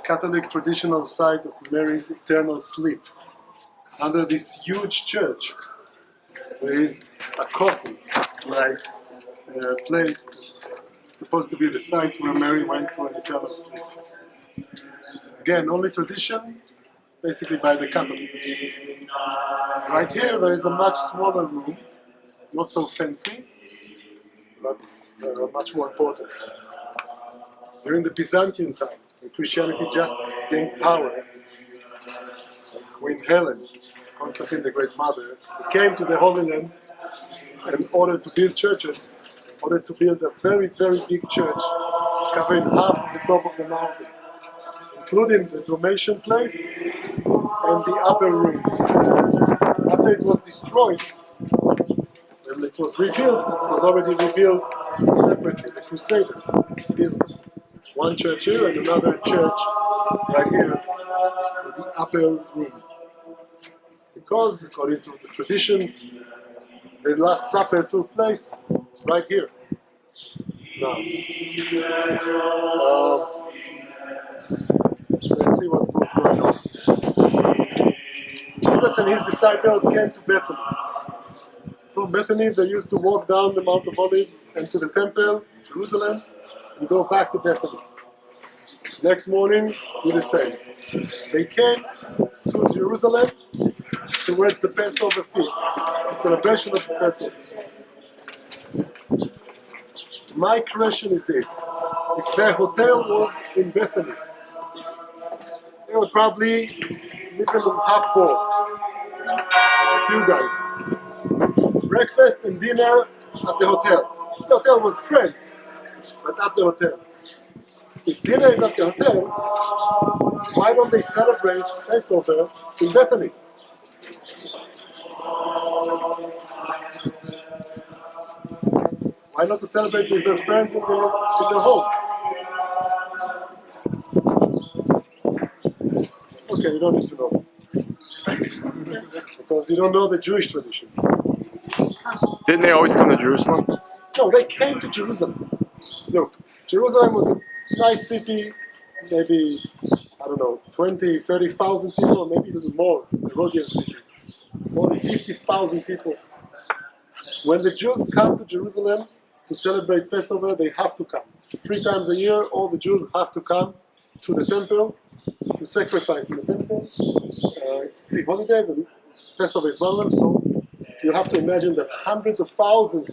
Catholic traditional site of Mary's eternal sleep. Under this huge church, there is a coffin-like place that's supposed to be the site where Mary went to an eternal sleep. Again, only tradition, basically by the Catholics. Right here, there is a much smaller room, not so fancy, but much more important. During the Byzantine time, when Christianity just gained power, Queen Helen, Constantine the Great Mother, came to the Holy Land in order to build churches, in order to build a very, very big church covering half of the top of the mountain, including the Domitian place and the upper room. After it was destroyed, when it was rebuilt, it was already rebuilt separately. The Crusaders built one church here and another church right here in the upper room. Because, according to the traditions, the Last Supper took place right here. Now, let's see what was going on. Jesus and his disciples came to Bethany. From Bethany, they used to walk down the Mount of Olives and to the temple, Jerusalem, and go back to Bethany. Next morning, do the same. They came to Jerusalem towards the Passover feast, the celebration of the Passover. My question is this: if their hotel was in Bethany, they would probably live in half board, like you guys. Breakfast and dinner at the hotel. The hotel was friends, but at the hotel. If dinner is at the hotel, why don't they celebrate Passover in Bethany? Why not to celebrate with their friends in their home? It's okay, you don't need to know. Because you don't know the Jewish traditions. Didn't they always come to Jerusalem? No, they came to Jerusalem. Look, Jerusalem was a nice city, maybe, I don't know, 20, 30,000 people, maybe a little more, a Rhodian city. 40, 50,000 people. When the Jews come to Jerusalem to celebrate Passover, they have to come. 3 times a year, all the Jews have to come to the temple to sacrifice in the temple. It's 3 holidays and Passover is one of them, so you have to imagine that hundreds of thousands